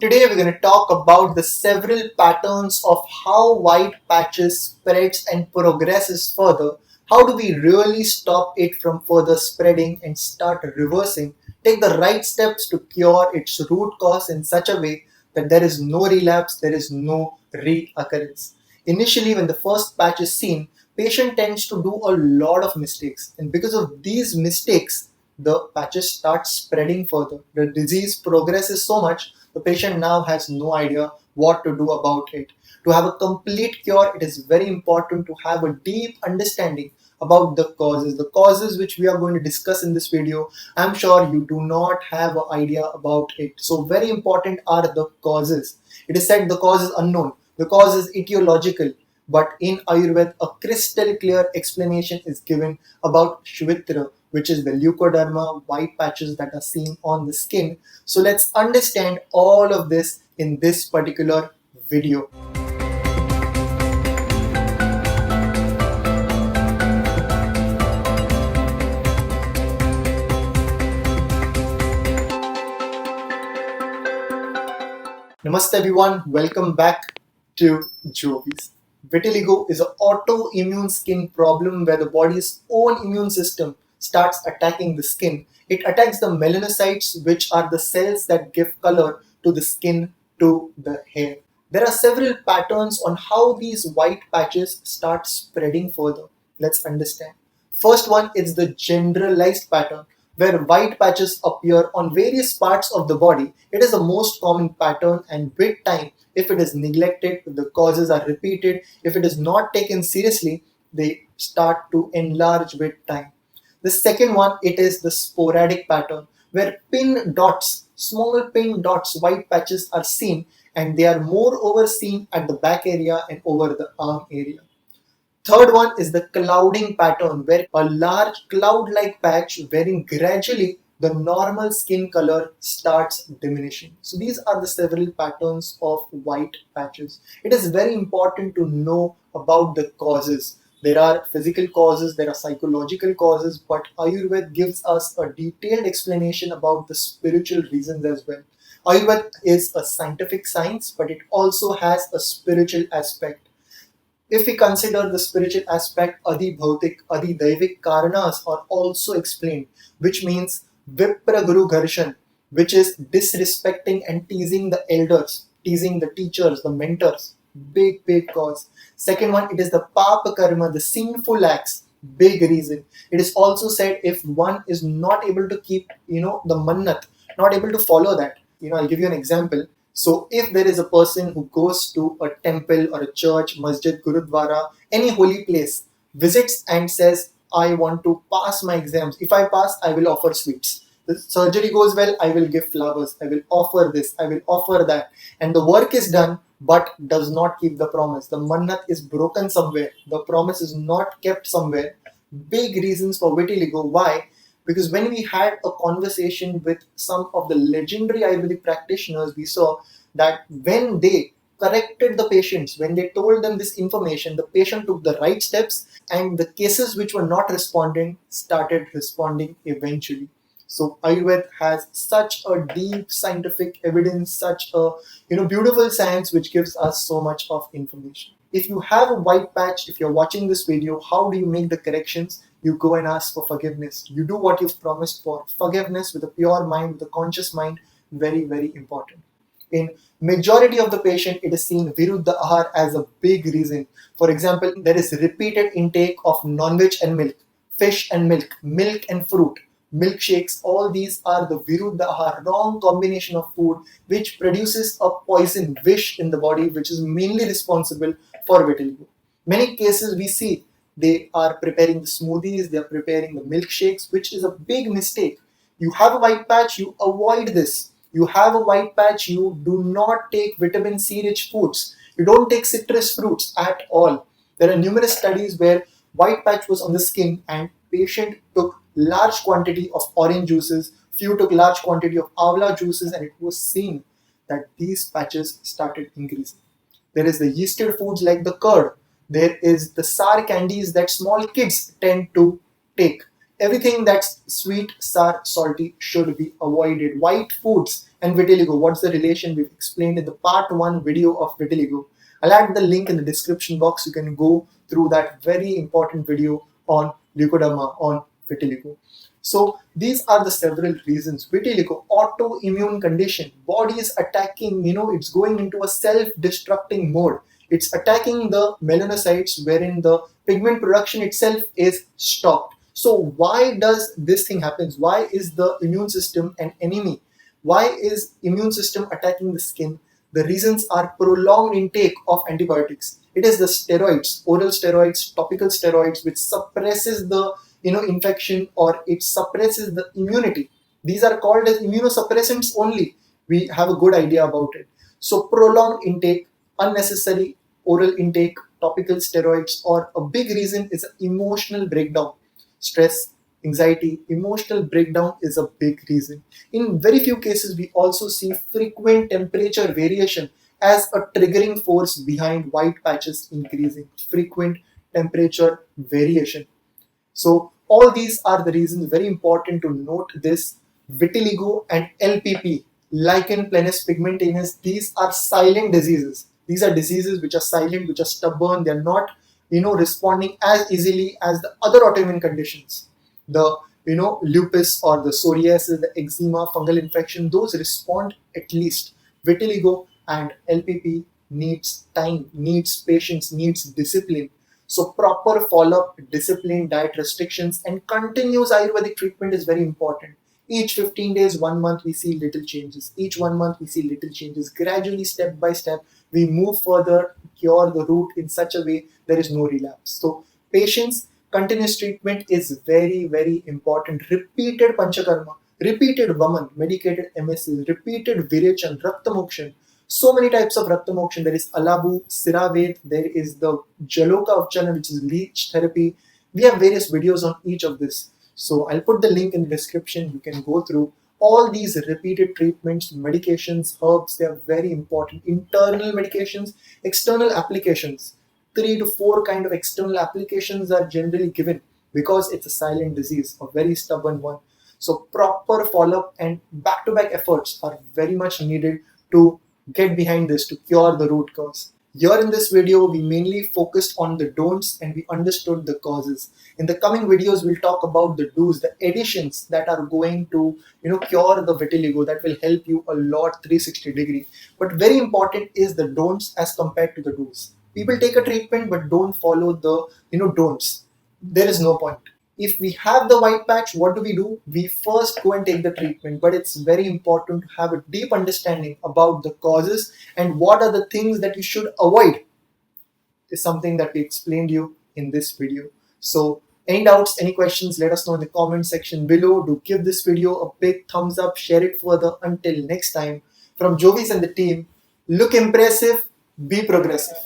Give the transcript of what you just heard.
Today we're going to talk about the several patterns of how white patches spreads and progresses further. How do we really stop it from further spreading and start reversing? Take the right steps to cure its root cause in such a way that there is no relapse, there is no reoccurrence. Initially, when the first patch is seen, patient tends to do a lot of mistakes, and because of these mistakes, the patches start spreading further. The disease progresses so much, the patient now has no idea what to do about it. To have a complete cure, it is very important to have a deep understanding about the causes. The causes which we are going to discuss in this video, I'm sure you do not have an idea about it. So very important are the causes. It is said the cause is unknown. The cause is etiological. But in Ayurveda, a crystal clear explanation is given about Shvitra, which is the leukoderma, white patches that are seen on the skin. So let's understand all of this in this particular video. Namaste everyone, welcome back to Jyovis. Vitiligo is an autoimmune skin problem where the body's own immune system starts attacking the skin. It attacks the melanocytes, which are the cells that give color to the skin, to the hair. There are several patterns on how these white patches start spreading further. Let's understand. First one is the generalized pattern where white patches appear on various parts of the body. It is the most common pattern, and with time, if it is neglected, if the causes are repeated, if it is not taken seriously, they start to enlarge with time. The second one, it is the sporadic pattern where pin dots, small pin dots, white patches are seen, and they are moreover seen at the back area and over the arm area. Third one is the clouding pattern where a large cloud-like patch wherein gradually the normal skin color starts diminishing. So these are the several patterns of white patches. It is very important to know about the causes. There are physical causes, there are psychological causes, but Ayurveda gives us a detailed explanation about the spiritual reasons as well. Ayurveda is a scientific science, but it also has a spiritual aspect. If we consider the spiritual aspect, Adi Bhautik, Adi Daivik Karanas are also explained, which means Vipra Guru Gharshan, which is disrespecting and teasing the elders, teasing the teachers, the mentors. Big cause. Second one, it is the Papa Karma, the sinful acts. Big reason. It is also said if one is not able to keep, the mannat, not able to follow that. I'll give you an example. So if there is a person who goes to a temple or a church, masjid, gurudwara, any holy place, visits and says, I want to pass my exams. If I pass, I will offer sweets. The surgery goes well, I will give flowers. I will offer this, I will offer that. And the work is done, but does not keep the promise. The mannat is broken somewhere. The promise is not kept somewhere. Big reasons for vitiligo. Why? Because when we had a conversation with some of the legendary Ayurvedic practitioners, we saw that when they corrected the patients, when they told them this information, the patient took the right steps and the cases which were not responding started responding eventually. So Ayurveda has such a deep scientific evidence, such a beautiful science which gives us so much of information. If you have a white patch, if you're watching this video, how do you make the corrections? You go and ask for forgiveness. You do what you've promised for. Forgiveness with a pure mind, with a conscious mind, very important. In majority of the patient, it is seen Viruddha Ahar as a big reason. For example, there is repeated intake of non-veg and milk, fish and milk and fruit, milkshakes. All these are the Viruddha Ahar, wrong combination of food, which produces a poison, vish in the body, which is mainly responsible for vitiligo. Many cases we see they are preparing the smoothies, they are preparing the milkshakes, which is a big mistake. You have a white patch, you avoid this. You have a white patch, you do not take vitamin C rich foods. You don't take citrus fruits at all. There are numerous studies where white patch was on the skin and patient took large quantity of orange juices, few took large quantity of avla juices, and it was seen that these patches started increasing. There is the yeasted foods like the curd. There is the sour candies that small kids tend to take. Everything that's sweet, sour, salty should be avoided. White foods and vitiligo. What's the relation? We've explained in the part 1 video of vitiligo. I'll add the link in the description box. You can go through that very important video on leukoderma, on vitiligo. So these are the several reasons. Vitiligo, autoimmune condition. Body is attacking, it's going into a self-destructing mode. It's attacking the melanocytes wherein the pigment production itself is stopped. So why does this thing happen? Why is the immune system an enemy? Why is immune system attacking the skin? The reasons are prolonged intake of antibiotics. It is the steroids, oral steroids, topical steroids, which suppresses the infection, or it suppresses the immunity. These are called as immunosuppressants only. We have a good idea about it. So prolonged intake, unnecessary oral intake, topical steroids, or a big reason is emotional breakdown. Stress, anxiety, emotional breakdown is a big reason. In very few cases, we also see frequent temperature variation as a triggering force behind white patches increasing. Frequent temperature variation. So all these are the reasons. Very important to note this. Vitiligo and LPP, lichen planus pigmentosus, these are silent diseases. These are diseases which are silent, which are stubborn. They are not responding as easily as the other autoimmune conditions. The lupus or the psoriasis, the eczema, fungal infection, those respond at least. Vitiligo and LPP needs time, needs patience, needs discipline. So proper follow-up, discipline, diet restrictions, and continuous Ayurvedic treatment is very important. Each 15 days, 1 month, we see little changes. Each 1 month, we see little changes. Gradually, step by step, we move further, cure the root in such a way there is no relapse. So patience, continuous treatment is very, very important. Repeated Panchakarma, repeated Vaman, medicated MSC, repeated Virechan, Rakta Mokshan. So many types of Rakta Mokshan. There is Alabu, Siraved, there is the Jaloka Upchana, which is leech therapy. We have various videos on each of this. So I'll put the link in the description. You can go through all these repeated treatments, medications, herbs. They are very important. Internal medications, external applications. 3 to 4 kind of external applications are generally given because it's a silent disease, a very stubborn one. So proper follow-up and back-to-back efforts are very much needed to get behind this, to cure the root cause. Here in this video, we mainly focused on the don'ts and we understood the causes. In the coming videos, we'll talk about the do's, the additions that are going to cure the vitiligo, that will help you a lot 360 degree. But very important is the don'ts as compared to the do's. People take a treatment but don't follow the don'ts. There is no point. If we have the white patch, what do? We first go and take the treatment, but it's very important to have a deep understanding about the causes and what are the things that you should avoid. Is something that we explained you in this video. So any doubts, any questions, let us know in the comment section below. Do give this video a big thumbs up, share it further. Until next time, from Jyovis and the team, look impressive, be progressive.